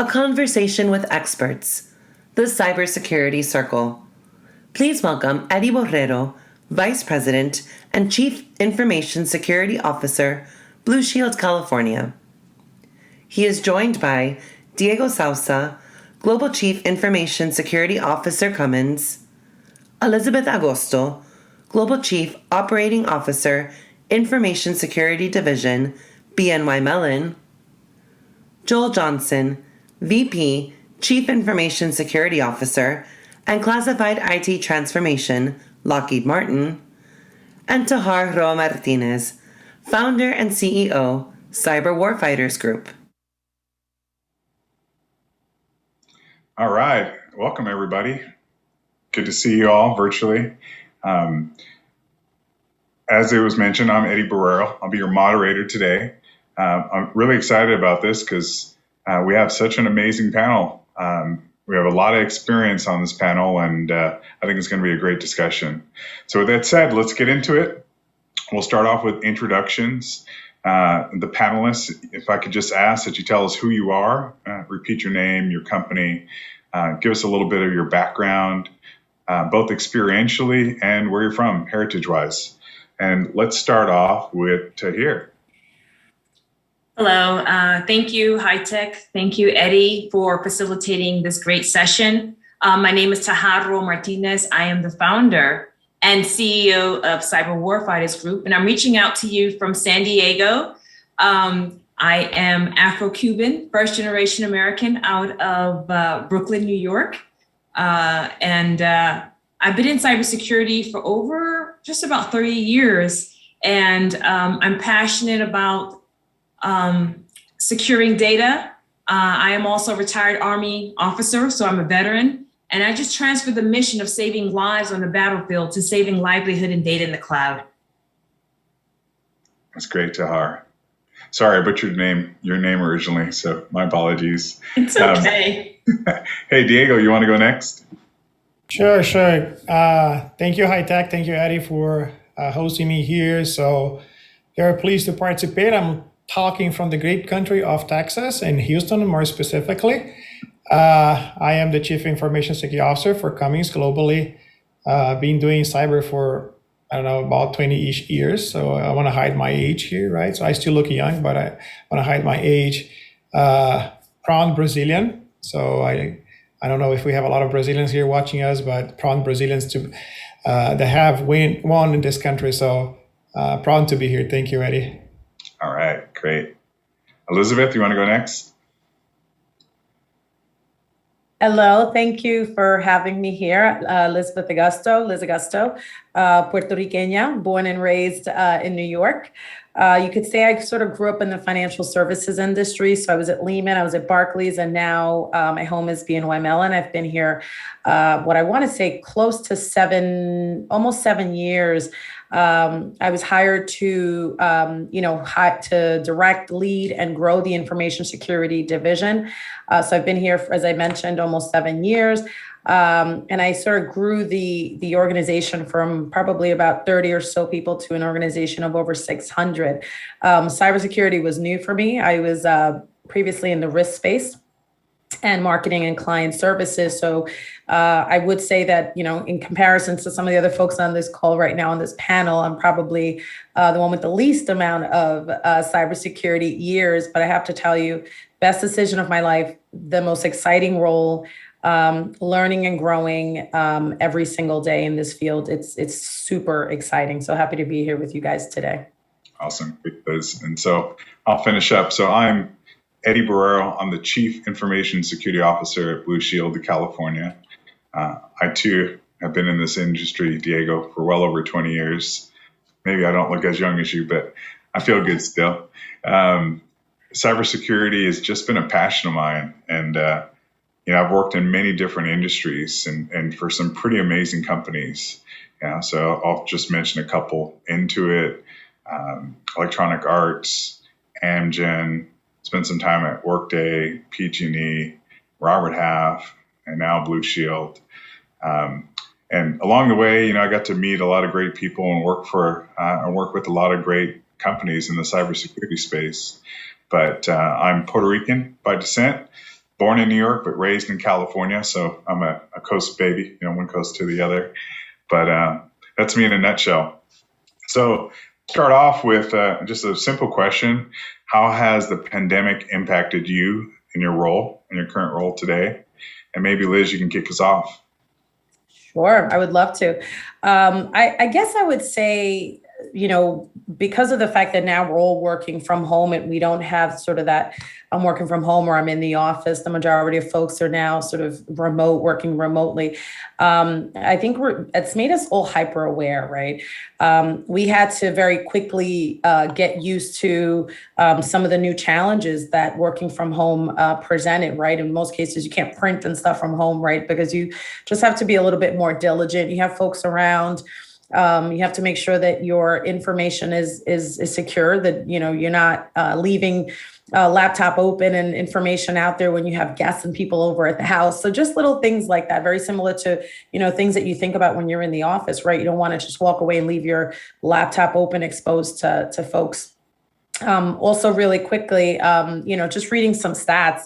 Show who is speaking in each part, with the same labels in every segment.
Speaker 1: A conversation with experts, the Cybersecurity Circle. Please welcome Eddie Borrero, Vice President and Chief Information Security Officer, Blue Shield, California. He is joined by Diego Souza, Global Chief Information Security Officer, Cummins, Elizabeth Agosto, Global Chief Operating Officer, Information Security Division, BNY Mellon, Joel Johnson, VP, Chief Information Security Officer, and Classified IT Transformation, Lockheed Martin, and Tahjar Roamartinez, Founder and CEO, Cyber Warfighters Group.
Speaker 2: All right. Welcome, everybody. Good to see you all virtually. As it was mentioned, I'm Eddie Borrero. I'll be your moderator today. I'm really excited about this because we have such an amazing panel. We have a lot of experience on this panel, and I think it's going to be a great discussion. So with that said, let's get into it. We'll start off with introductions. The panelists, if I could just ask that you tell us who you are, repeat your name, your company, give us a little bit of your background, both experientially and where you're from, heritage-wise. And let's start off with Tahjar.
Speaker 3: Hello, thank you, High Tech. Thank you, Eddie, for facilitating this great session. My name is Tahjar Roamartinez. I am the founder and CEO of Cyber Warfighters Group, and I'm reaching out to you from San Diego. I am Afro-Cuban, first-generation American out of Brooklyn, New York. And I've been in cybersecurity for over just about 30 years, and I'm passionate about securing data. I am also a retired Army officer, so I'm a veteran. And I just transferred the mission of saving lives on the battlefield to saving livelihood and data in the cloud.
Speaker 2: That's great, Tahjar. Sorry, I butchered your name originally, so my apologies.
Speaker 3: It's okay.
Speaker 2: Hey, Diego, you want to go next?
Speaker 4: Sure. Thank you, High Tech. Thank you, Eddie, for hosting me here. So very pleased to participate. I'm talking from the great country of Texas, in Houston more specifically. I am the Chief Information Security Officer for Cummins globally. Been doing cyber for, about 20-ish years. So I want to hide my age here, right? So I still look young, but I want to hide my age. Proud Brazilian. So I don't know if we have a lot of Brazilians here watching us, but proud Brazilians that have won in this country. So proud to be here. Thank you, Eddie.
Speaker 2: All right, great. Elizabeth, you want to go next?
Speaker 5: Hello, thank you for having me here. Elizabeth Agosto, Puerto Riqueña, born and raised in New York. You could say I sort of grew up in the financial services industry. So I was at Lehman, I was at Barclays, and now my home is BNY Mellon. I've been here, what I want to say, close to almost 7 years. I was hired to, to direct, lead, and grow the information security division. So I've been here, as I mentioned, almost 7 years. And I sort of grew the organization from probably about 30 or so people to an organization of over 600. Cybersecurity was new for me. I was previously in the risk space and marketing and client services. So I would say that, in comparison to some of the other folks on this call right now on this panel, I'm probably the one with the least amount of cybersecurity years. But I have to tell you, best decision of my life, the most exciting role, learning and growing every single day in this field. It's super exciting. So happy to be here with you guys today.
Speaker 2: Awesome. And so I'll finish up. So I'm Eddie Borrero. I'm the Chief Information Security Officer at Blue Shield, California. I too have been in this industry, Diego, for well over 20 years. Maybe I don't look as young as you, but I feel good still. Cybersecurity has just been a passion of mine. And, I've worked in many different industries and for some pretty amazing companies. So I'll just mention a couple: Intuit, Electronic Arts, Amgen, spent some time at Workday, PG&E, Robert Half, and now Blue Shield. And along the way, I got to meet a lot of great people and work with a lot of great companies in the cybersecurity space. But I'm Puerto Rican by descent. born in New York, but raised in California. So I'm a coast baby, one coast to the other. But that's me in a nutshell. So start off with just a simple question. How has the pandemic impacted you in your current role today? And maybe Liz, you can kick us off.
Speaker 5: Sure, I would love to. I guess I would say, because of the fact that now we're all working from home and we don't have sort of that I'm working from home or I'm in the office, the majority of folks are now sort of working remotely. I think it's made us all hyper aware, right? We had to very quickly get used to some of the new challenges that working from home presented, right? In most cases, you can't print and stuff from home, right? Because you just have to be a little bit more diligent. You have folks around. You have to make sure that your information is secure, that, you're not leaving a laptop open and information out there when you have guests and people over at the house. So just little things like that, very similar to, things that you think about when you're in the office, right? You don't want to just walk away and leave your laptop open, exposed to folks. Also really quickly, just reading some stats.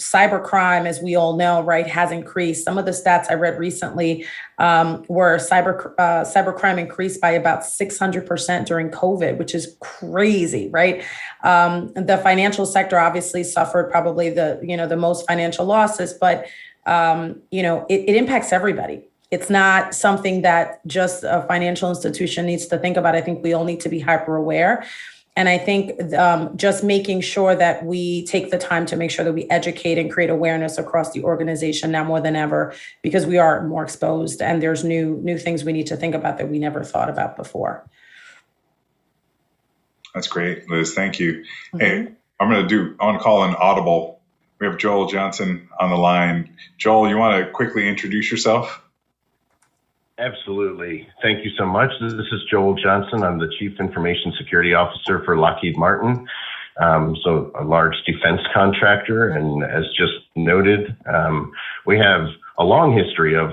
Speaker 5: Cybercrime, as we all know, right, has increased. Some of the stats I read recently were cybercrime increased by about 600% during COVID, which is crazy, right? The financial sector obviously suffered probably the most financial losses, but it impacts everybody. It's not something that just a financial institution needs to think about. I think we all need to be hyper aware. And I think just making sure that we take the time to make sure that we educate and create awareness across the organization now more than ever, because we are more exposed and there's new things we need to think about that we never thought about before.
Speaker 2: That's great, Liz. Thank you. Mm-hmm. Hey, I want to call an audible. We have Joel Johnson on the line. Joel, you want to quickly introduce yourself?
Speaker 6: Absolutely. Thank you so much. This is Joel Johnson. I'm the Chief Information Security Officer for Lockheed Martin, so a large defense contractor. And as just noted, we have a long history of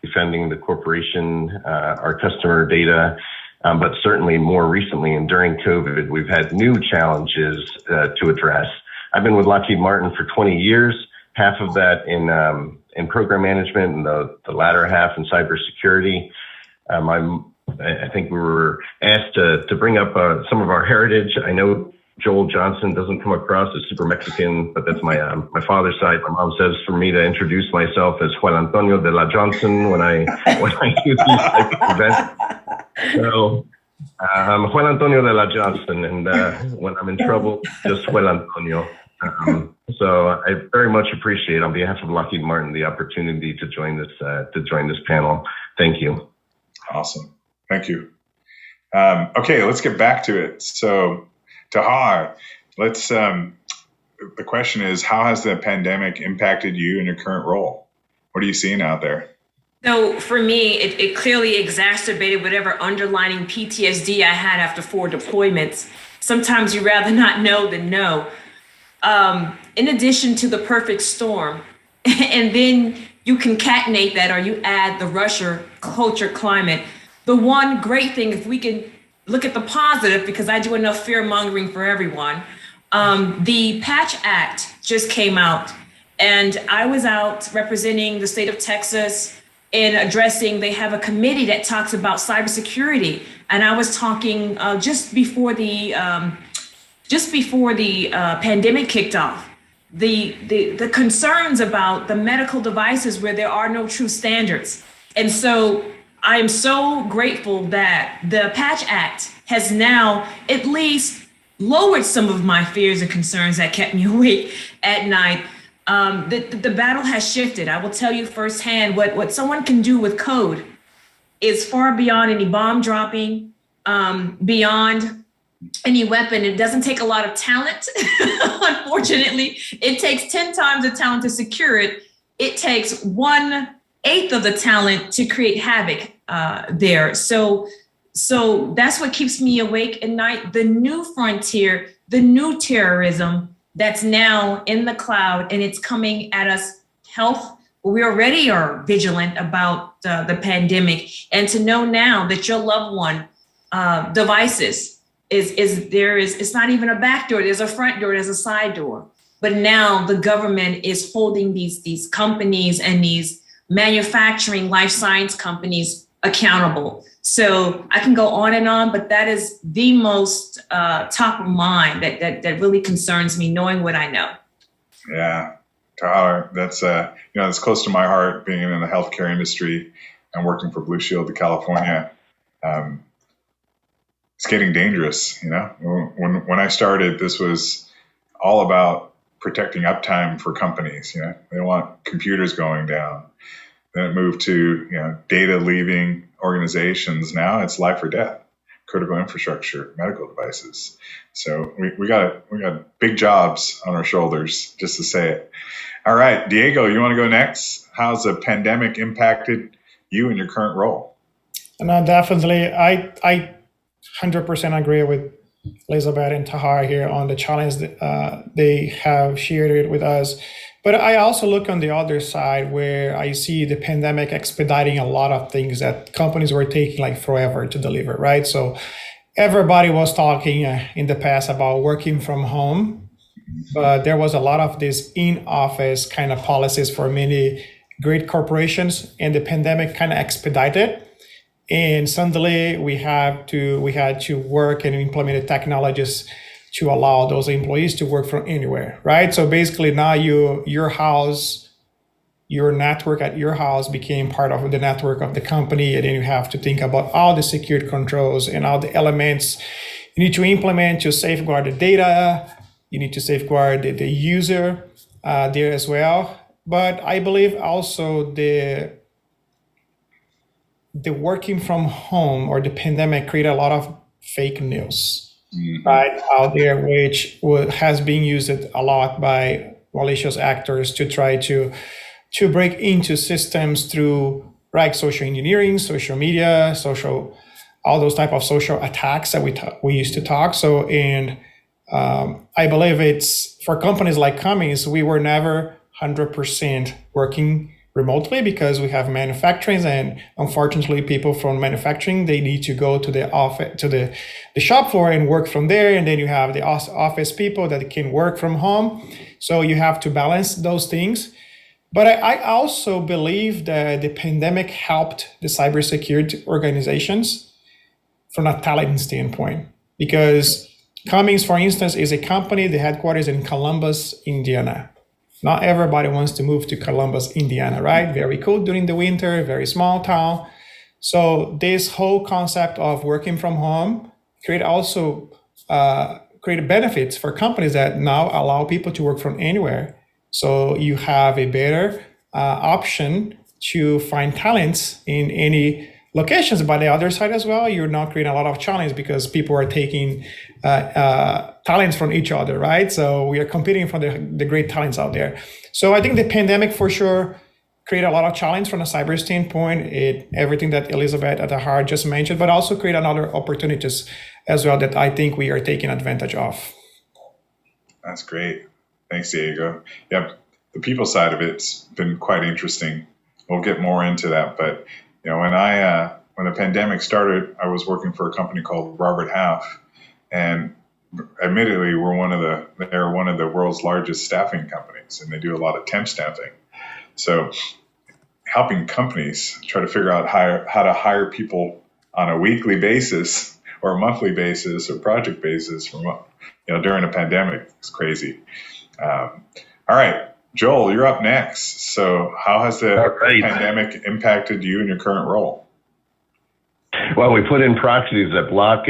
Speaker 6: defending the corporation, our customer data, but certainly more recently and during COVID, we've had new challenges to address. I've been with Lockheed Martin for 20 years, half of that in program management and the latter half in cybersecurity. I think we were asked to bring up some of our heritage. I know Joel Johnson doesn't come across as super Mexican, but that's my father's side. My mom says for me to introduce myself as Juan Antonio de la Johnson when I do these types of events. So I'm Juan Antonio de la Johnson, and when I'm in trouble, just Juan Antonio. So I very much appreciate, on behalf of Lockheed Martin, the opportunity to join this panel. Thank you.
Speaker 2: Awesome. Thank you. Okay, let's get back to it. So, Tahjar, the question is, how has the pandemic impacted you in your current role? What are you seeing out there?
Speaker 3: So for me, it clearly exacerbated whatever underlying PTSD I had after 4 deployments. Sometimes you'd rather not know than know. In addition to the perfect storm, and then you concatenate that, or you add the Russia culture climate. The one great thing, if we can look at the positive, because I do enough fear mongering for everyone, the Patch Act just came out, and I was out representing the state of Texas in addressing, they have a committee that talks about cybersecurity, and I was talking just before the pandemic kicked off, the concerns about the medical devices where there are no true standards. And so I am so grateful that the Patch Act has now at least lowered some of my fears and concerns that kept me awake at night. The battle has shifted. I will tell you firsthand what someone can do with code is far beyond any bomb dropping, beyond any weapon. It doesn't take a lot of talent. Unfortunately, it takes 10 times the talent to secure it. It takes 1/8 of the talent to create havoc there. So that's what keeps me awake at night. The new frontier, the new terrorism that's now in the cloud, and it's coming at us health. We already are vigilant about the pandemic, and to know now that your loved one devices it's not even a back door, there's a front door, there's a side door. But now the government is holding these companies and these manufacturing life science companies accountable. So I can go on, but that is the most top of mind that really concerns me, knowing what I know.
Speaker 2: Yeah, Tahjar, that's that's close to my heart, being in the healthcare industry and working for Blue Shield of California. It's getting dangerous. When I started, this was all about protecting uptime for companies. They don't want computers going down. Then it moved to data leaving organizations. Now it's life or death, critical infrastructure, medical devices. So we got big jobs on our shoulders, just to say it. All right, Diego, you want to go next? How's the pandemic impacted you in your current role?
Speaker 4: No, definitely. I 100% agree with Elizabeth and Tahjar here on the challenge that they have shared it with us. But I also look on the other side where I see the pandemic expediting a lot of things that companies were taking like forever to deliver, right? So everybody was talking in the past about working from home, but there was a lot of this in-office kind of policies for many great corporations, and the pandemic kind of expedited. And suddenly we had to work and implement technologies to allow those employees to work from anywhere, right? So basically now your network at your house became part of the network of the company, and then you have to think about all the security controls and all the elements you need to implement to safeguard the data. You need to safeguard the user there as well. But I believe also the working from home or the pandemic created a lot of fake news. Right out there, which has been used a lot by malicious actors to try to break into systems through social engineering, social media, all those type of social attacks that we used to talk. So, and I believe it's for companies like Cummins, we were never 100% working remotely because we have manufacturing, and unfortunately people from manufacturing, they need to go to the office, to the shop floor and work from there. And then you have the office people that can work from home. So you have to balance those things. But I also believe that the pandemic helped the cybersecurity organizations from a talent standpoint, because Cummins, for instance, is a company, the headquarters in Columbus, Indiana. Not everybody wants to move to Columbus, Indiana, right? Very cold during the winter, very small town. So this whole concept of working from home create benefits for companies that now allow people to work from anywhere. So you have a better option to find talents in any locations. By the other side as well, you're not creating a lot of challenge because people are taking talents from each other, right? So we are competing for the great talents out there. So I think the pandemic for sure create a lot of challenge from a cyber standpoint, everything that Elizabeth at Tahjar just mentioned, but also create another opportunities as well that I think we are taking advantage of.
Speaker 2: That's great. Thanks, Diego. Yeah, the people side of it's been quite interesting. We'll get more into that, but when the pandemic started, I was working for a company called Robert Half, and admittedly, they're one of the world's largest staffing companies, and they do a lot of temp staffing. So, helping companies try to figure out how to hire people on a weekly basis or a monthly basis or project basis during a pandemic is crazy. All right. Joel, you're up next. So how has the pandemic impacted you in your current role?
Speaker 6: Well, we put in proxies that block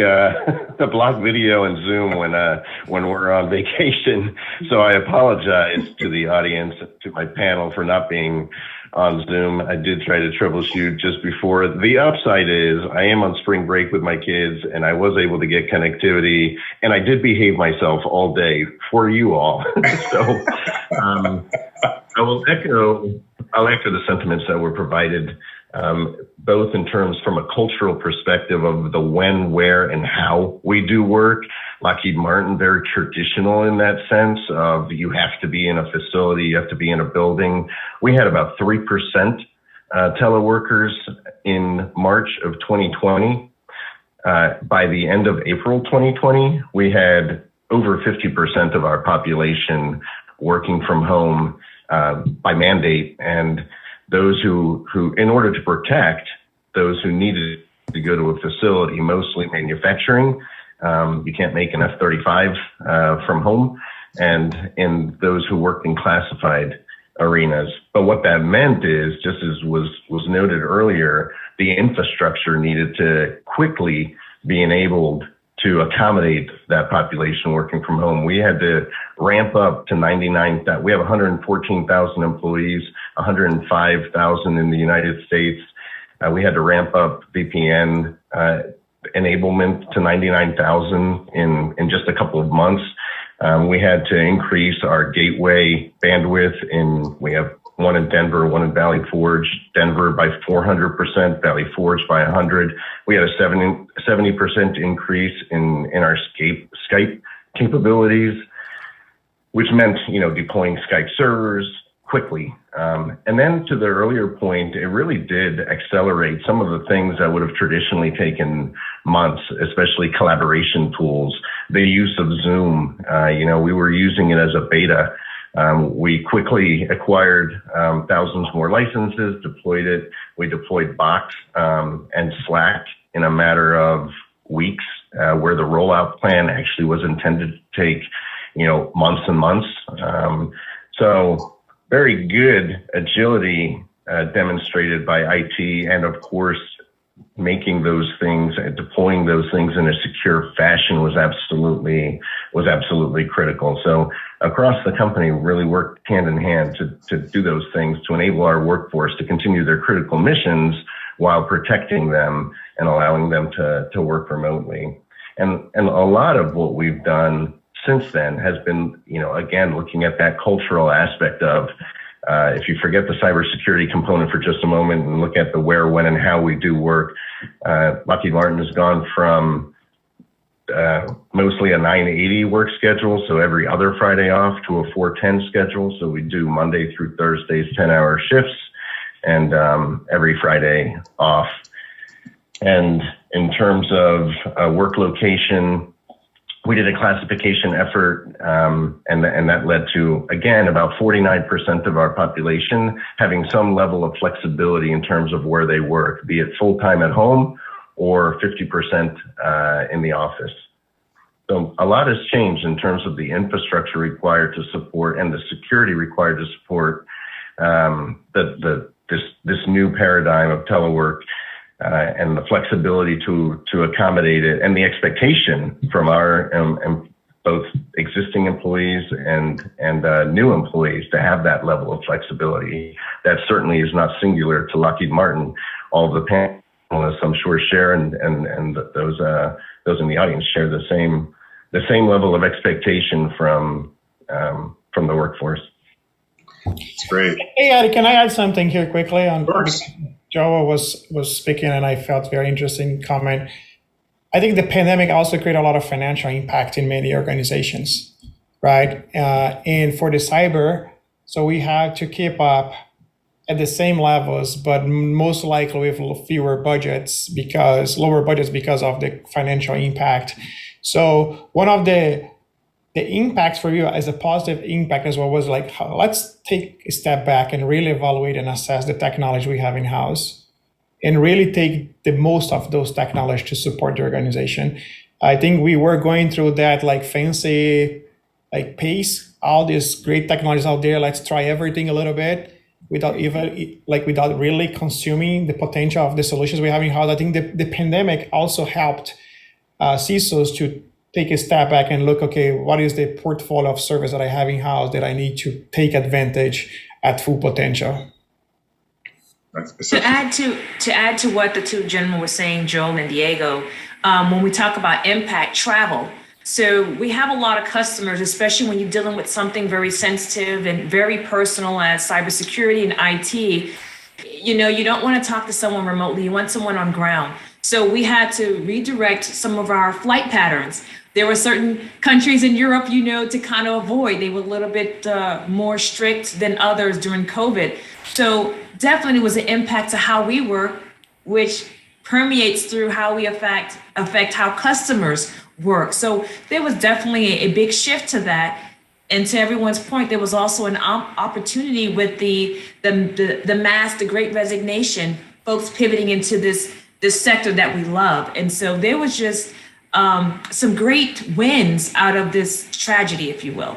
Speaker 6: video and Zoom when we're on vacation. So I apologize to the audience, to my panel, for not being on Zoom. I did try to troubleshoot just before. The upside is I am on spring break with my kids, and I was able to get connectivity, and I did behave myself all day for you all. So I'll echo the sentiments that were provided, both in terms from a cultural perspective of the when, where, and how we do work. Lockheed Martin, very traditional in that sense of you have to be in a facility, you have to be in a building. We had about 3% teleworkers in March of 2020. By the end of April 2020, we had over 50% of our population working from home by mandate, and those who in order to protect those who needed to go to a facility, mostly manufacturing. You can't make an F-35 from home, and in those who worked in classified arenas. But what that meant is, just as was noted earlier, the infrastructure needed to quickly be enabled to accommodate that population working from home. We had to ramp up to 99,000. We have 114,000 employees, 105,000 in the United States. We had to ramp up VPN enablement to 99,000 in just a couple of months. We had to increase our gateway bandwidth we have one in Denver, one in Valley Forge, Denver by 400%, Valley Forge by 100. We had a 70% increase in our Skype capabilities, which meant, deploying Skype servers quickly. And then to the earlier point, it really did accelerate some of the things that would have traditionally taken months, especially collaboration tools, the use of Zoom. We were using it as a beta. We quickly acquired thousands more licenses, deployed it. We deployed Box and Slack in a matter of weeks, where the rollout plan actually was intended to take, months and months. So very good agility demonstrated by IT, and of course, making those things, deploying those things in a secure fashion was absolutely critical. So across the company, really worked hand in hand to do those things, to enable our workforce to continue their critical missions while protecting them and allowing them to work remotely. And a lot of what we've done since then has been, again, looking at that cultural aspect of, if you forget the cybersecurity component for just a moment and look at the where, when, and how we do work, Lockheed Martin has gone from mostly a 980 work schedule, so every other Friday off, to a 410 schedule. So we do Monday through Thursdays, 10-hour shifts, and every Friday off. And in terms of work location, we did a classification effort, and that led to, again, about 49% of our population having some level of flexibility in terms of where they work, be it full-time at home or 50% in the office. So a lot has changed in terms of the infrastructure required to support and the security required to support this new paradigm of telework. And the flexibility to accommodate it, and the expectation from our both existing employees and new employees to have that level of flexibility. That certainly is not singular to Lockheed Martin. All the panelists, I'm sure, share, and those in the audience share the same level of expectation from the workforce.
Speaker 2: It's great.
Speaker 4: Hey, Eddie, can I add something here quickly on?
Speaker 2: Of course.
Speaker 4: Joa was speaking, and I felt very interesting comment. I think the pandemic also created a lot of financial impact in many organizations, right? And for the cyber, so we had to keep up at the same levels, but most likely with lower budgets because of the financial impact. So one of the impacts for you as a positive impact as well was like, let's take a step back and really evaluate and assess the technology we have in-house and really take the most of those technologies to support the organization. I think we were going through that like fancy pace, all these great technologies out there, let's try everything a little bit without really consuming the potential of the solutions we have in-house. I think the pandemic also helped CISOs to take a step back and look, okay, what is the portfolio of service that I have in-house that I need to take advantage at full potential?
Speaker 3: To add to what the two gentlemen were saying, Joel and Diego, when we talk about impact, travel. So we have a lot of customers, especially when you're dealing with something very sensitive and very personal as cybersecurity and IT. You don't want to talk to someone remotely. You want someone on ground. So we had to redirect some of our flight patterns. There were certain countries in Europe, to kind of avoid. They were a little bit more strict than others during COVID. So definitely was an impact to how we work, which permeates through how we affect how customers work. So there was definitely a big shift to that. And to everyone's point, there was also an opportunity with the Great Resignation, folks pivoting into this sector that we love. And so there was just some great wins out of this tragedy, if you will.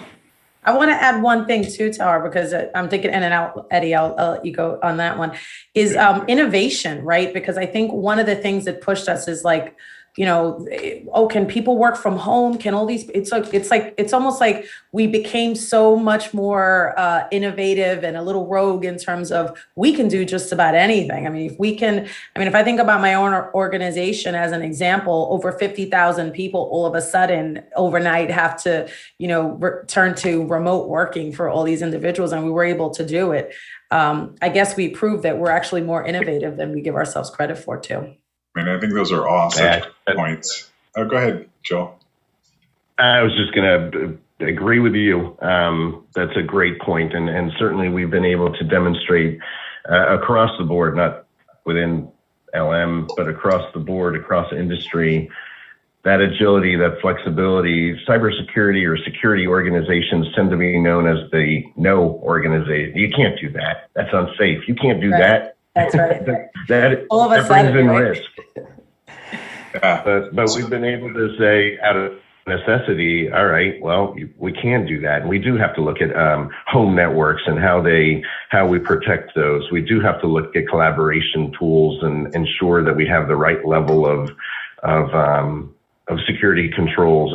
Speaker 5: I want to add one thing too, Tahjar, because I'm thinking in and out, Eddie, I'll let you go on that one, is innovation, right? Because I think one of the things that pushed us is like, can people work from home? Can all these, it's almost like we became so much more innovative and a little rogue in terms of we can do just about anything. If I think about my own organization as an example, over 50,000 people all of a sudden overnight have to, turn to remote working for all these individuals, and we were able to do it. I guess we proved that we're actually more innovative than we give ourselves credit for too.
Speaker 2: I think those are awesome points. Oh, go ahead, Joel.
Speaker 6: I was just going to agree with you. That's a great point. And certainly we've been able to demonstrate across the board, not within LM, but across the board, across industry, that agility, that flexibility. Cybersecurity or security organizations tend to be known as the no organization. You can't do that. That's unsafe. You can't do that.
Speaker 5: That's right.
Speaker 6: that
Speaker 5: all of a
Speaker 6: that
Speaker 5: sudden,
Speaker 6: brings in
Speaker 5: right?
Speaker 6: risk. But we've been able to say out of necessity, all right, well, we can do that. And we do have to look at home networks and how we protect those. We do have to look at collaboration tools and ensure that we have the right level of security controls,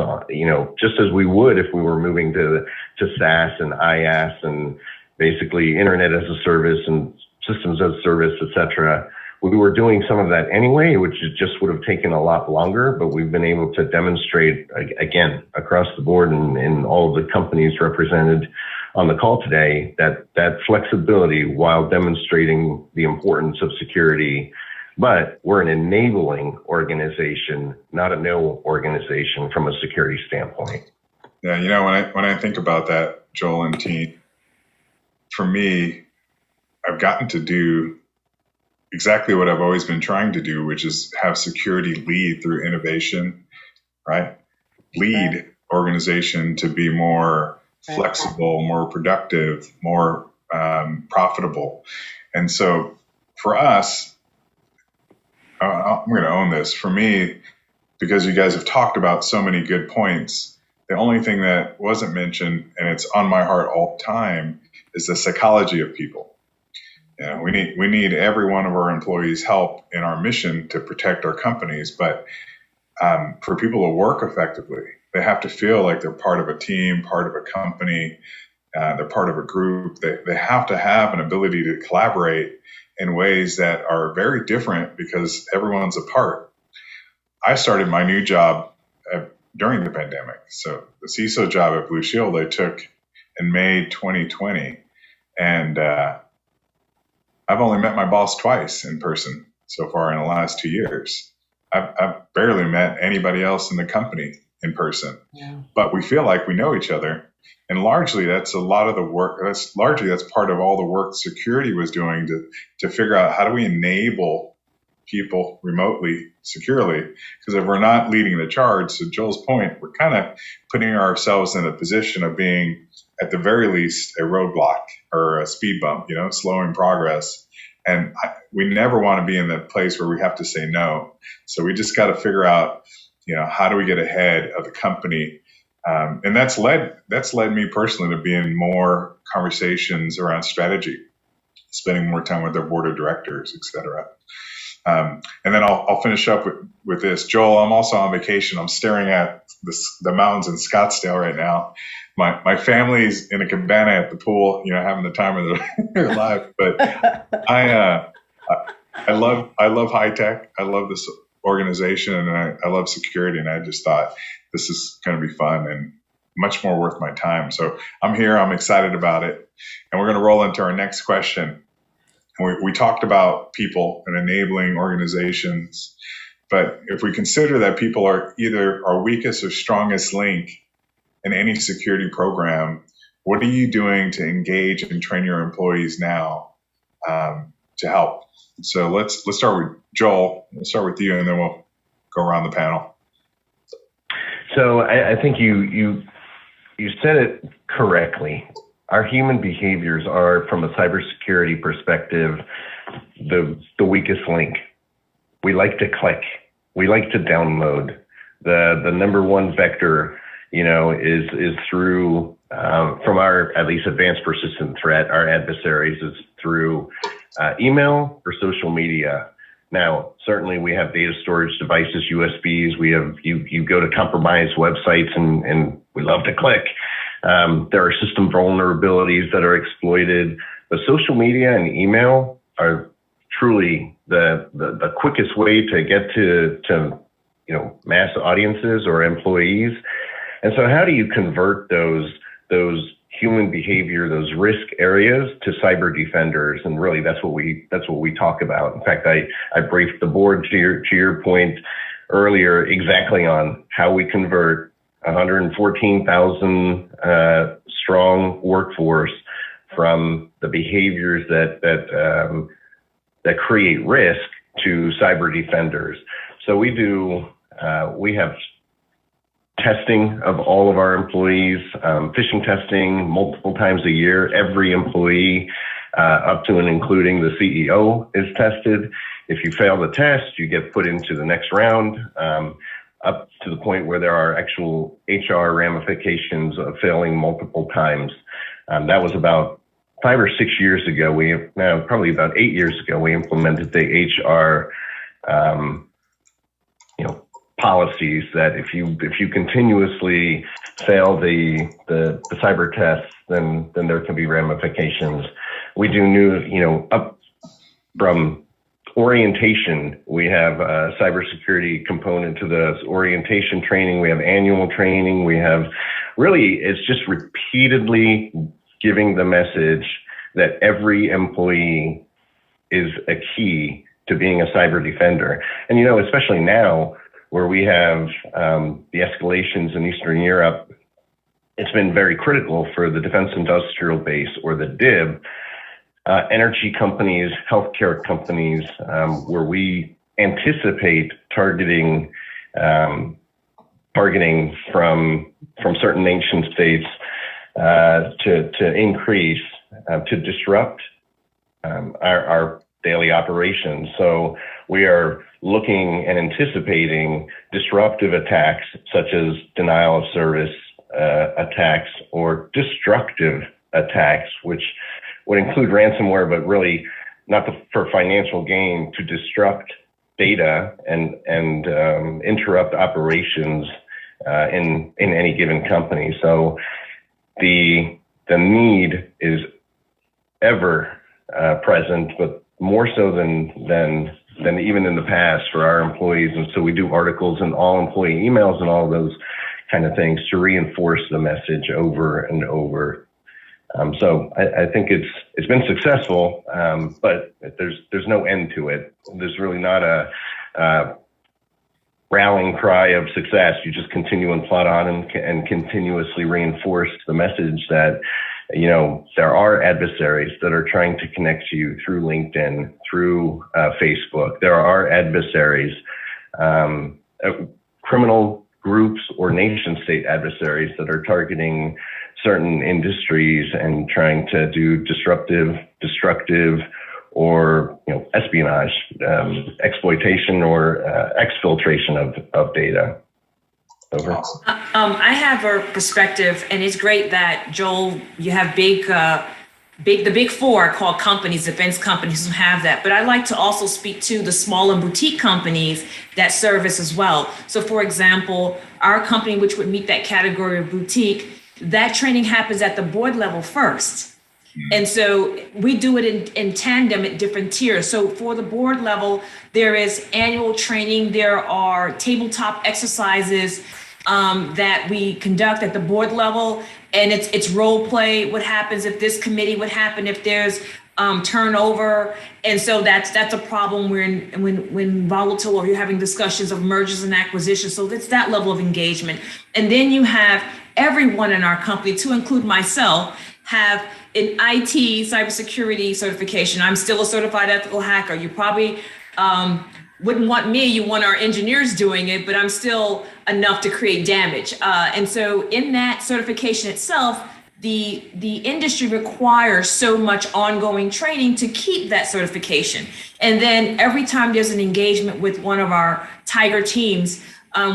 Speaker 6: just as we would if we were moving to SaaS and IaaS and basically internet as a service and systems as a service, et cetera. We were doing some of that anyway, which just would have taken a lot longer, but we've been able to demonstrate, again, across the board and in all of the companies represented on the call today, that flexibility while demonstrating the importance of security. But we're an enabling organization, not a no organization from a security standpoint.
Speaker 2: Yeah, when I think about that, Joel and team, for me, I've gotten to do exactly what I've always been trying to do, which is have security lead through innovation, right? Lead organization to be more flexible, more productive, more profitable. And so for us, I'm going to own this. For me, because you guys have talked about so many good points, the only thing that wasn't mentioned, and it's on my heart all the time, is the psychology of people. We need every one of our employees' help in our mission to protect our companies. But for people to work effectively, they have to feel like they're part of a team, part of a company, they're part of a group. They have to have an ability to collaborate in ways that are very different because everyone's a part. I started my new job during the pandemic. So the CISO job at Blue Shield I took in May 2020. And I've only met my boss twice in person so far in the last 2 years. I've barely met anybody else in the company in person, but we feel like we know each other. And largely that's a lot of the work. That's part of all the work security was doing to figure out how do we enable people remotely, securely, because if we're not leading the charge, to Joel's point, we're kind of putting ourselves in a position of being, at the very least, a roadblock or a speed bump, slowing progress. And we never want to be in the place where we have to say no. So we just got to figure out, how do we get ahead of the company? And that's led me personally to be in more conversations around strategy, spending more time with their board of directors, et cetera. And then I'll finish up with this. Joel, I'm also on vacation. I'm staring at the mountains in Scottsdale right now. My family's in a cabana at the pool, having the time of their life. But I love high tech. I love this organization, and I love security. And I just thought this is going to be fun and much more worth my time. So I'm here. I'm excited about it. And we're going to roll into our next question. We talked about people and enabling organizations, but if we consider that people are either our weakest or strongest link in any security program, what are you doing to engage and train your employees now to help? So let's start with Joel. Let's start with you, and then we'll go around the panel.
Speaker 6: So I think you you said it correctly. Our human behaviors are, from a cybersecurity perspective, the weakest link. We like to click. We like to download. The number one vector, is through, from our at least advanced persistent threat, our adversaries, is through email or social media. Now, certainly we have data storage devices, USBs. We have, you go to compromised websites and we love to click. There are system vulnerabilities that are exploited, but social media and email are truly the quickest way to get to mass audiences or employees. And so how do you convert those human behavior, those risk areas, to cyber defenders? And really that's what we talk about. In fact, I briefed the board to your point earlier exactly on how we convert 114,000 strong workforce from the behaviors that create risk to cyber defenders. So we have testing of all of our employees, phishing testing multiple times a year. Every employee, up to and including the CEO, is tested. If you fail the test, you get put into the next round, up to the point where there are actual HR ramifications of failing multiple times. That was about 5 or 6 years ago. Probably about 8 years ago, we implemented the HR policies that if you continuously fail the cyber tests, then there can be ramifications. We do new, up from orientation, we have a cybersecurity component to the orientation training. We have annual training. We have it's just repeatedly giving the message that every employee is a key to being a cyber defender. And, especially now, where we have the escalations in Eastern Europe, it's been very critical for the defense industrial base, or the DIB, energy companies, healthcare companies, where we anticipate targeting from certain nation states to increase, to disrupt our daily operations. So we are looking and anticipating disruptive attacks such as denial of service attacks or destructive attacks, which would include ransomware, but really not for financial gain, to disrupt data and interrupt operations in any given company. So the need is ever present, but more so than even in the past for our employees. And so we do articles in all employee emails and all of those kind of things to reinforce the message over and over. So I think it's been successful, but there's no end to it. There's really not a rallying cry of success. You just continue and plod on and continuously reinforce the message that there are adversaries that are trying to connect to you through LinkedIn, through Facebook. There are adversaries, criminal groups or nation state adversaries that are targeting certain industries and trying to do disruptive, destructive, or espionage, exploitation, or exfiltration of data. Over.
Speaker 3: I have a perspective, and it's great that, Joel, you have the big four called companies, defense companies, who have that. But I like to also speak to the small and boutique companies that service as well. So, for example, our company, which would meet that category of boutique, that training happens at the board level first. And so we do it in tandem at different tiers. So for the board level, there is annual training. There are tabletop exercises that we conduct at the board level, and it's role play. What happens if this committee? What happens if there's turnover? And so that's a problem when volatile, or you're having discussions of mergers and acquisitions. So it's that level of engagement. And then you have everyone in our company, to include myself, have an IT cybersecurity certification. I'm still a certified ethical hacker. You probably wouldn't want me, you want our engineers doing it, but I'm still enough to create damage. And so in that certification itself, the industry requires so much ongoing training to keep that certification. And then every time there's an engagement with one of our Tiger teams,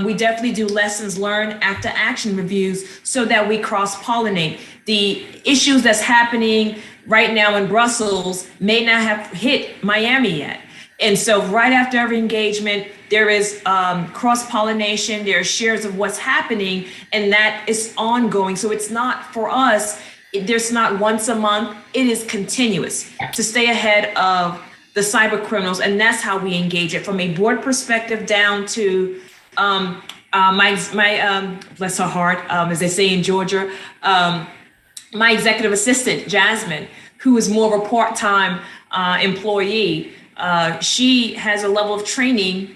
Speaker 3: we definitely do lessons learned after action reviews so that we cross-pollinate. The issues that's happening right now in Brussels may not have hit Miami yet. And so right after every engagement, there is cross-pollination, there are shares of what's happening, and that is ongoing. So it's not for us, there's not once a month, it is continuous to stay ahead of the cyber criminals. And that's how we engage it from a board perspective down to my bless her heart, as they say in Georgia, my executive assistant, Jasmine, who is more of a part-time employee. She has a level of training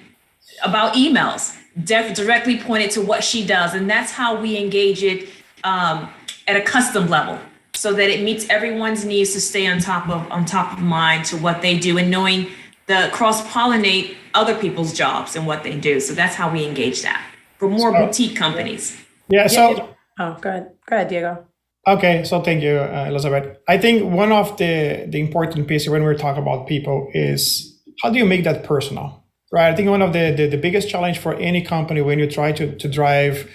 Speaker 3: about emails, directly pointed to what she does. And that's how we engage it at a custom level so that it meets everyone's needs to stay on top of mind to what they do and knowing the cross-pollinate other people's jobs and what they do. So that's how we engage that for more boutique companies.
Speaker 4: Yeah. So,
Speaker 5: Go ahead, Diego.
Speaker 4: okay. So thank you, Elizabeth. I think one of the important pieces when we're talking about people is how do you make that personal, right? I think one of the biggest challenge for any company when you try to drive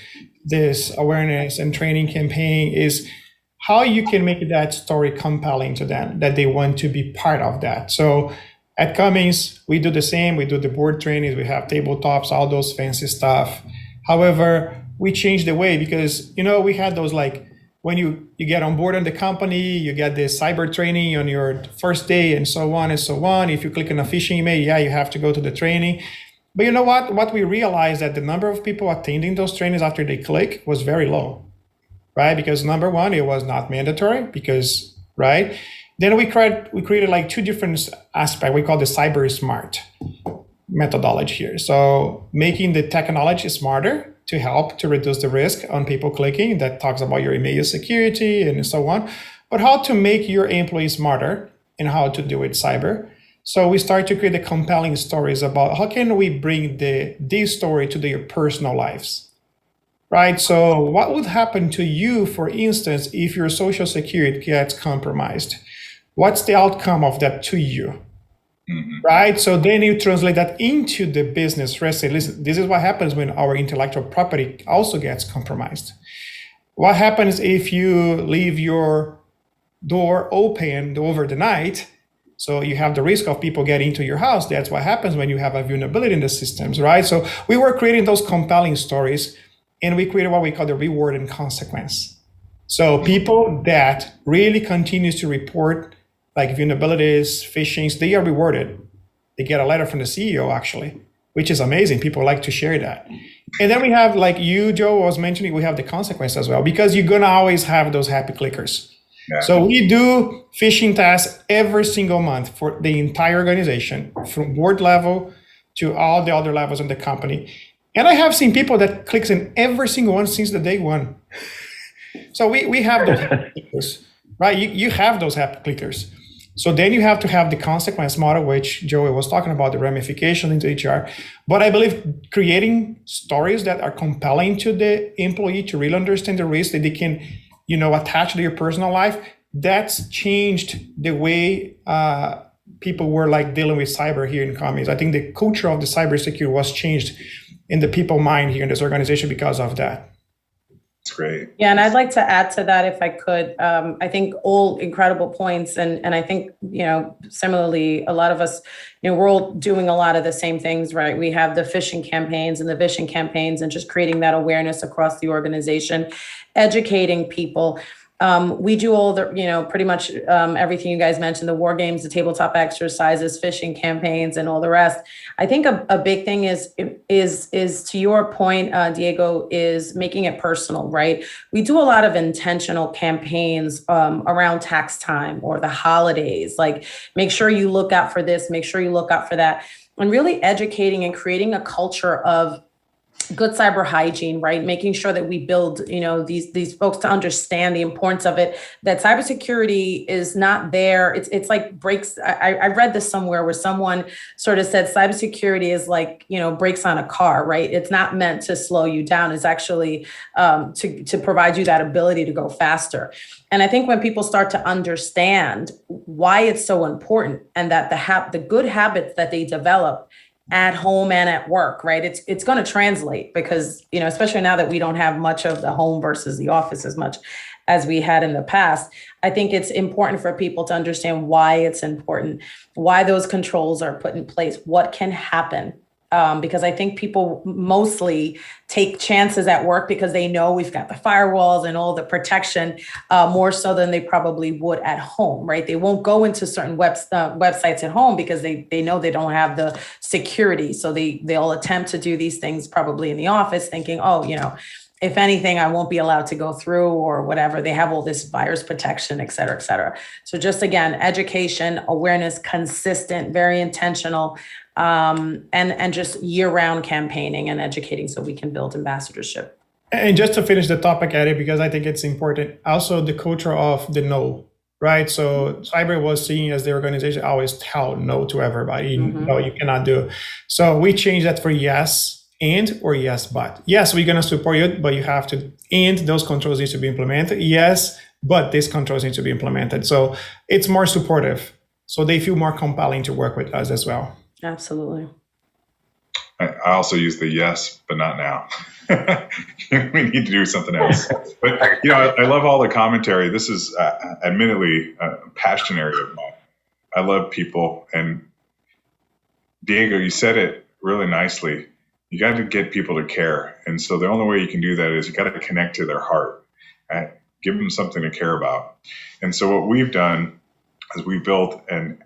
Speaker 4: this awareness and training campaign is how you can make that story compelling to them, that they want to be part of that. So at Cummins, we do the same. We do the board trainings. We have tabletops, all those fancy stuff. However, we changed the way because, we had those like when you get on board on the company, you get the cyber training on your first day and so on and so on. If you click on a phishing email, you have to go to the training. But you know what? What we realized that the number of people attending those trainings after they click was very low, right? Because number one, it was not mandatory because, right? Then we created like two different aspects. We call the cyber smart methodology here. So making the technology smarter to help to reduce the risk on people clicking. That talks about your email security and so on. But how to make your employees smarter and how to do it cyber. So we start to create the compelling stories about how can we bring this story to their personal lives. Right. So what would happen to you, for instance, if your social security gets compromised? What's the outcome of that to you? Mm-hmm. Right. So then you translate that into the business risk. Say, listen, this is what happens when our intellectual property also gets compromised. What happens if you leave your door open over the night? So you have the risk of people getting into your house. That's what happens when you have a vulnerability in the systems, right? So we were creating those compelling stories. And we created what we call the reward and consequence. So people that really continues to report like vulnerabilities, phishings, they are rewarded. They get a letter from the CEO actually, which is amazing. People like to share that. And then we have, like you, Joe, was mentioning, we have the consequence as well, because you're gonna always have those happy clickers. Yeah. So we do phishing tests every single month for the entire organization, from board level to all the other levels in the company. And I have seen people that clicks in every single one since the day one. So we have those happy clickers, right? You have those happy clickers. So then you have to have the consequence model, which Joey was talking about, the ramification into HR. But I believe creating stories that are compelling to the employee to really understand the risk that they can, attach to your personal life, that's changed the way people were like dealing with cyber here in Cummins. I think the culture of the cybersecurity was changed in the people mind here in this organization because of that.
Speaker 2: That's great.
Speaker 5: Yeah, and I'd like to add to that if I could. I think all incredible points, and I think similarly, a lot of us, we're all doing a lot of the same things, right? We have the phishing campaigns and the vishing campaigns, and just creating that awareness across the organization, educating people. We do all the, pretty much everything you guys mentioned, the war games, the tabletop exercises, phishing campaigns, and all the rest. I think a big thing is to your point, Diego, is making it personal, right? We do a lot of intentional campaigns around tax time or the holidays, like make sure you look out for this, make sure you look out for that, and really educating and creating a culture of good cyber hygiene, right? Making sure that we build, these folks to understand the importance of it, that cybersecurity is not there. It's like brakes. I read this somewhere where someone sort of said cybersecurity is like, brakes on a car, right? It's not meant to slow you down. It's actually to provide you that ability to go faster. And I think when people start to understand why it's so important, and that the good habits that they develop at home and at work, right? It's going to translate, because, especially now that we don't have much of the home versus the office as much as we had in the past. I think it's important for people to understand why it's important, why those controls are put in place, what can happen. Because I think people mostly take chances at work because they know we've got the firewalls and all the protection, more so than they probably would at home, right? They won't go into certain websites at home because they know they don't have the security. So they'll attempt to do these things probably in the office thinking, if anything, I won't be allowed to go through or whatever. They have all this virus protection, et cetera, et cetera. So just again, education, awareness, consistent, very intentional, and just year-round campaigning and educating so we can build ambassadorship.
Speaker 4: And just to finish the topic, Eddie, because I think it's important, also the culture of the no, right? So cyber was seen as the organization always tell no to everybody. No, you cannot do. So we changed that for yes and or yes but. Yes, we're going to support you, but you have to, and those controls need to be implemented. Yes, but these controls need to be implemented. So it's more supportive. So they feel more compelling to work with us as well.
Speaker 5: Absolutely.
Speaker 2: I also use the yes, but not now. We need to do something else. But, I love all the commentary. This is admittedly a passion area of mine. I love people. And Diego, you said it really nicely. You got to get people to care. And so the only way you can do that is you got to connect to their heart, right? Give them something to care about. And so what we've done is we built an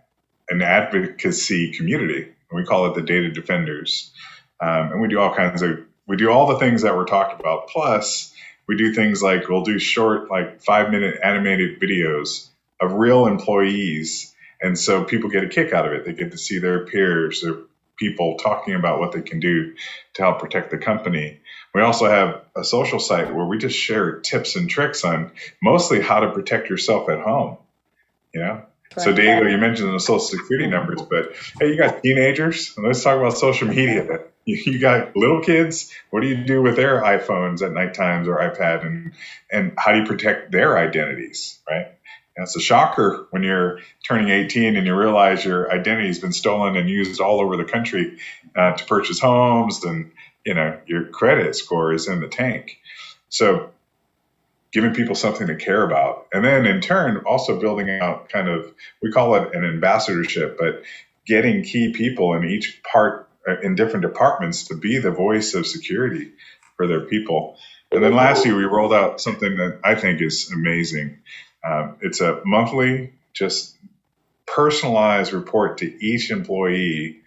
Speaker 2: advocacy community. We call it the Data Defenders. And we do we do all the things that we're talking about. Plus, we do things like we'll do short, 5-minute animated videos of real employees. And so people get a kick out of it. They get to see their peers, their people talking about what they can do to help protect the company. We also have a social site where we just share tips and tricks on mostly how to protect yourself at home. So Diego, you mentioned the social security numbers, but hey, you got teenagers. Let's talk about social media. You got little kids. What do you do with their iPhones at night times or iPad, and how do you protect their identities, right? And it's a shocker when you're turning 18 and you realize your identity has been stolen and used all over the country to purchase homes, and your credit score is in the tank. So giving people something to care about. And then in turn, also building out we call it an ambassadorship, but getting key people in each part, in different departments, to be the voice of security for their people. And then lastly, we rolled out something that I think is amazing. It's a monthly, just personalized report to each employee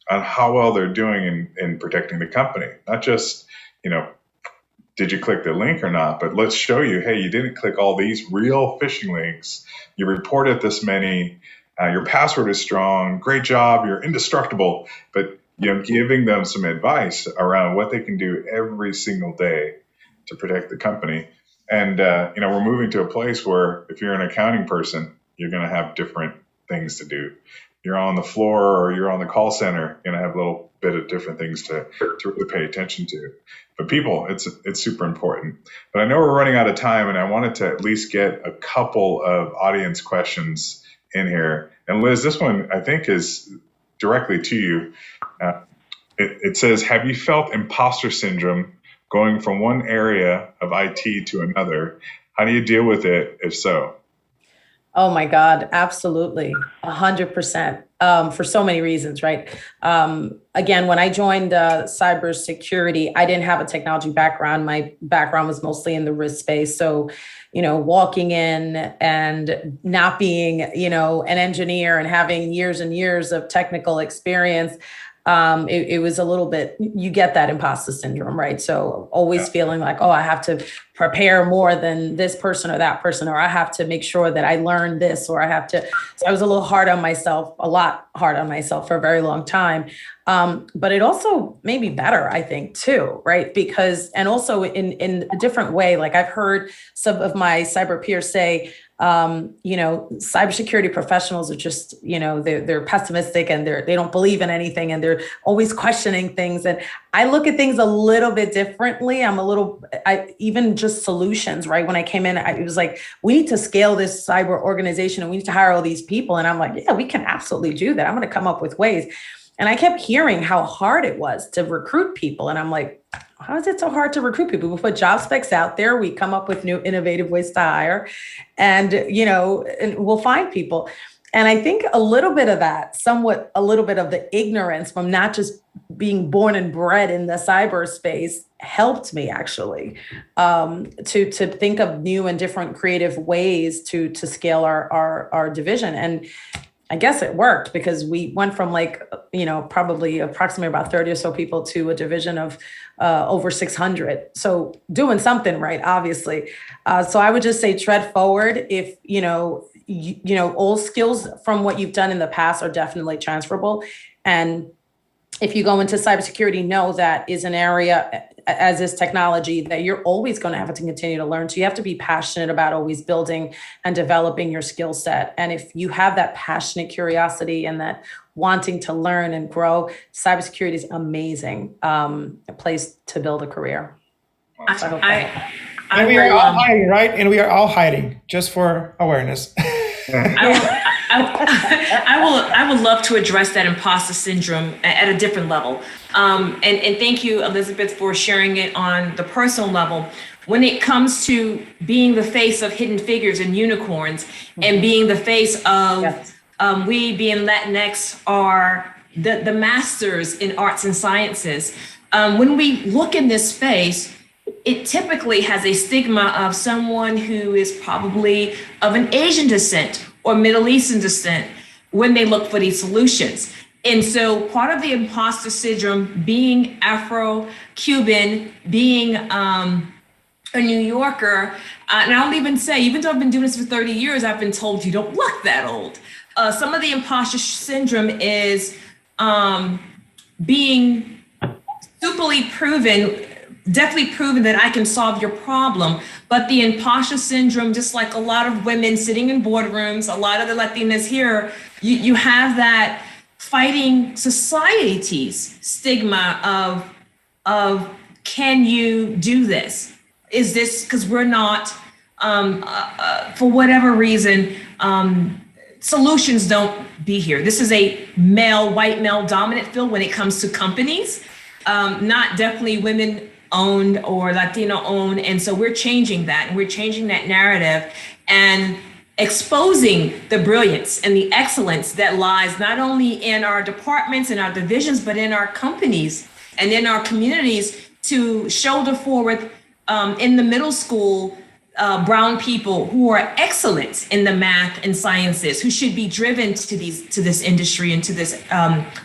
Speaker 2: on how well they're doing in protecting the company. Not just, did you click the link or not? But let's show you, hey, you didn't click all these real phishing links. You reported this many. Your password is strong. Great job. You're indestructible. But giving them some advice around what they can do every single day to protect the company. And we're moving to a place where if you're an accounting person, you're going to have different things to do. You're on the floor or you're on the call center, you're going to have a little bit of different things to really pay attention to. But people, it's super important. But I know we're running out of time, and I wanted to at least get a couple of audience questions in here. And Liz, this one I think is directly to you. It says, have you felt imposter syndrome going from one area of IT to another? How do you deal with it, if so?
Speaker 5: Oh my God, absolutely, 100%, for so many reasons, right? Again, when I joined cybersecurity, I didn't have a technology background. My background was mostly in the risk space. So, walking in and not being, an engineer and having years and years of technical experience, it was a little bit, you get that imposter syndrome, right? So always feeling like, oh, I have to prepare more than this person or that person, or I have to make sure that I learn this, or I have to. So I was a little hard on myself, a lot hard on myself for a very long time. But it also made me better, I think, too, right? Because, and also in a different way, like I've heard some of my cyber peers say, cybersecurity professionals are just, they're pessimistic and they don't believe in anything and they're always questioning things. And I look at things a little bit differently. Even just solutions, right? When I came in, it was like, we need to scale this cyber organization and we need to hire all these people. And I'm like, yeah, we can absolutely do that. I'm going to come up with ways. And I kept hearing how hard it was to recruit people. And I'm like, how is it so hard to recruit people? We put job specs out there. We come up with new innovative ways to hire and we'll find people. And I think a little bit of that, a little bit of the ignorance from not just being born and bred in the cyberspace helped me actually to think of new and different creative ways to scale our division. And I guess it worked because we went from probably approximately about 30 or so people to a division of over 600. So doing something right, obviously. So I would just say tread forward. If, all skills from what you've done in the past are definitely transferable. And if you go into cybersecurity, know that is an area, as is technology, that you're always going to have to continue to learn. So you have to be passionate about always building and developing your skill set. And if you have that passionate curiosity and that wanting to learn and grow, cybersecurity is amazing, a place to build a career.
Speaker 4: And we are all hiding, right? And we are all hiding, just for awareness.
Speaker 3: I would love to address that imposter syndrome at a different level. And thank you, Elizabeth, for sharing it on the personal level. When it comes to being the face of Hidden Figures and unicorns, and being the face of we being Latinx are the masters in arts and sciences. When we look in this space, it typically has a stigma of someone who is probably of an Asian descent or Middle Eastern descent when they look for these solutions. And so part of the imposter syndrome, being Afro-Cuban, being a New Yorker, and I'll even say, even though I've been doing this for 30 years, I've been told you don't look that old. Some of the imposter syndrome is being superly proven, definitely proven that I can solve your problem. But the imposter syndrome, just like a lot of women sitting in boardrooms, a lot of the Latinas here, you have that fighting society's stigma of can you do this? Is this because we're not, for whatever reason, solutions don't be here. This is a white male dominant field when it comes to companies, not definitely women owned or Latino owned. And so we're changing that, and we're changing that narrative and exposing the brilliance and the excellence that lies not only in our departments and our divisions, but in our companies and in our communities, to shoulder forward in the middle school, brown people who are excellent in the math and sciences, who should be driven to this industry and to this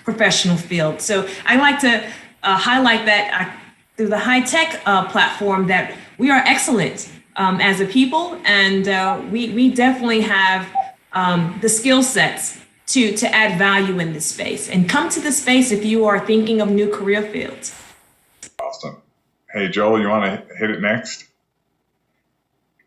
Speaker 3: professional field. So I like to highlight that through the high tech platform, that we are excellent as a people, and we definitely have the skill sets to add value in this space. And come to the space if you are thinking of new career fields.
Speaker 2: Awesome. Hey, Joel, you want to hit it next?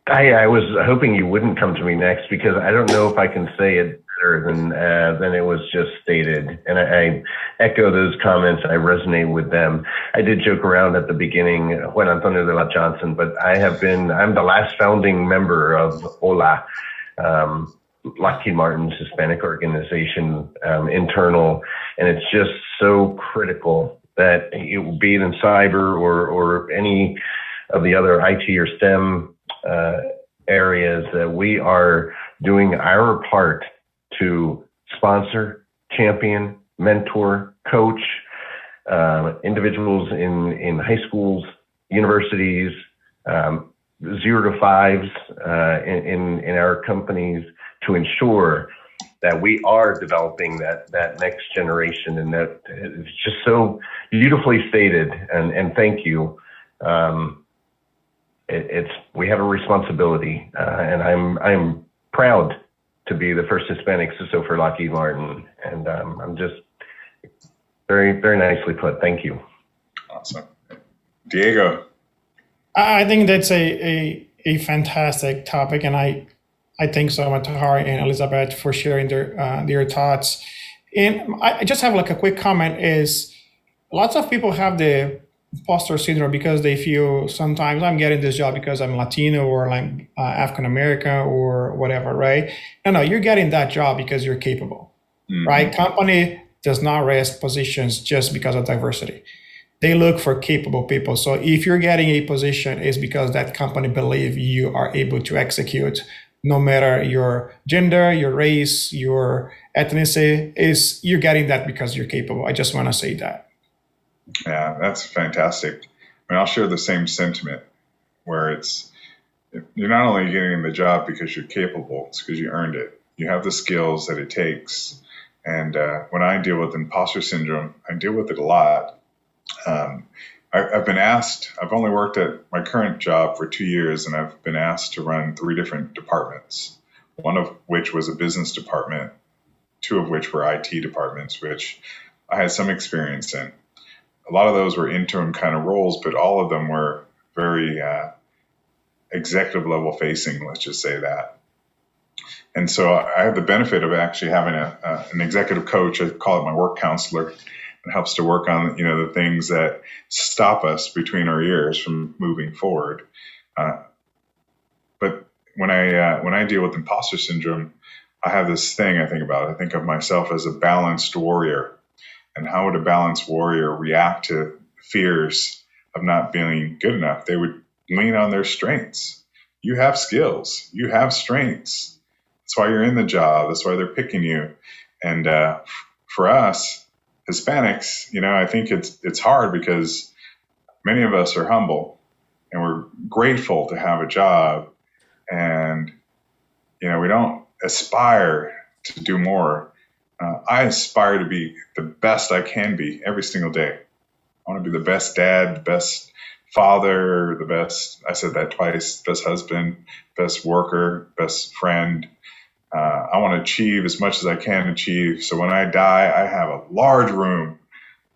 Speaker 6: I was hoping you wouldn't come to me next, because I don't know if I can say it better than it was just stated. And I echo those comments. I resonate with them. I did joke around at the beginning, Juan Antonio de la Johnson, but I'm the last founding member of HOLA, Lockheed Martin's Hispanic organization, internal. And it's just so critical that be it in cyber or any of the other IT or STEM areas, that we are doing our part to sponsor, champion, mentor, coach individuals in high schools, universities, 0 to 5s in our companies, to ensure that we are developing that next generation, and that it's just so beautifully stated. And thank you. We have a responsibility, and I'm proud to be the first Hispanic CISO for Lockheed Martin, and I'm just very, very nicely put. Thank you.
Speaker 2: Awesome. Diego.
Speaker 4: I think that's a fantastic topic, and I thank so much Tahjar and Elizabeth for sharing their thoughts. And I just have like a quick comment is lots of people have the imposter syndrome because they feel sometimes I'm getting this job because I'm Latino or I'm African American or whatever, right? No, you're getting that job because you're capable, right? Company does not rest positions just because of diversity. They look for capable people. So if you're getting a position, it's because that company believes you are able to execute no matter your gender, your race, your ethnicity, you're getting that because you're capable. I just want to say that.
Speaker 2: Yeah, that's fantastic. I mean, I'll share the same sentiment where you're not only getting the job because you're capable, it's because you earned it. You have the skills that it takes. And when I deal with imposter syndrome, I deal with it a lot. I've been asked, I've only worked at my current job for 2 years, and I've been asked to run 3 different departments, one of which was a business department, 2 of which were IT departments, which I had some experience in. A lot of those were interim kind of roles, but all of them were very executive level facing, let's just say that. And so I have the benefit of actually having an executive coach. I call it my work counselor. It helps to work on the things that stop us between our ears from moving forward. But when I deal with imposter syndrome, I have this thing I think about. I think of myself as a balanced warrior. And how would a balanced warrior react to fears of not feeling good enough? They would lean on their strengths. You have skills. You have strengths. That's why you're in the job. That's why they're picking you. And for us, Hispanics, I think it's hard because many of us are humble and we're grateful to have a job. And, we don't aspire to do more. I aspire to be the best I can be every single day. I want to be the best dad, the best father, I said that twice, best husband, best worker, best friend. I want to achieve as much as I can achieve. So when I die, I have a large room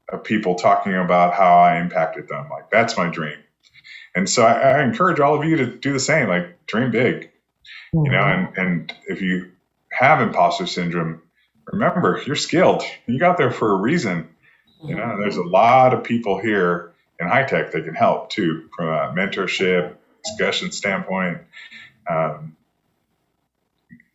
Speaker 2: of people talking about how I impacted them. Like, that's my dream. And so I encourage all of you to do the same, like dream big, and if you have imposter syndrome, remember, you're skilled. You got there for a reason. There's a lot of people here in high tech that can help too, from a mentorship, discussion standpoint.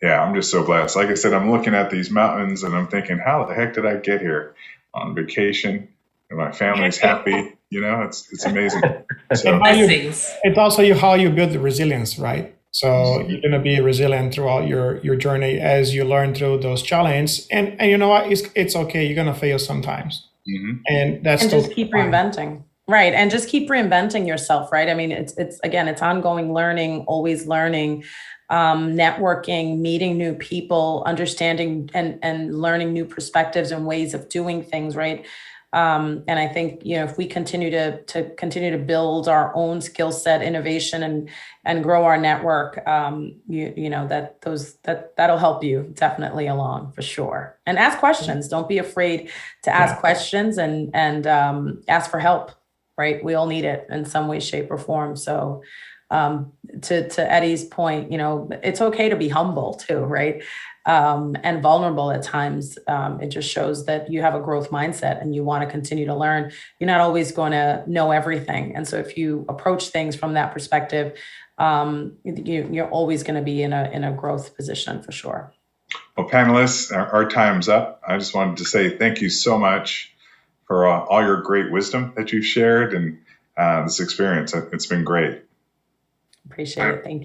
Speaker 2: I'm just so blessed. Like I said, I'm looking at these mountains and I'm thinking, how the heck did I get here on vacation? And my family's happy. It's amazing. So
Speaker 4: it's also how you build the resilience, right? So you're going to be resilient throughout your journey as you learn through those challenges. And you know what? It's okay. You're going to fail sometimes. And that's
Speaker 5: just keep reinventing. Right. And just keep reinventing yourself, right? I mean, it's ongoing learning, always learning, networking, meeting new people, understanding and learning new perspectives and ways of doing things, right? And I think, if we continue to build our own skill set, innovation, and grow our network, that'll help you definitely along for sure. And ask questions. Don't be afraid to ask questions and ask for help, right? We all need it in some way, shape, or form. So to Eddie's point, it's okay to be humble too, right? And vulnerable at times. It just shows that you have a growth mindset and you want to continue to learn. You're not always going to know everything. And so if you approach things from that perspective, you're always going to be in a growth position for sure.
Speaker 2: Well, panelists, our time's up. I just wanted to say thank you so much for all your great wisdom that you've shared and this experience. It's been great.
Speaker 5: Appreciate it. Thank you.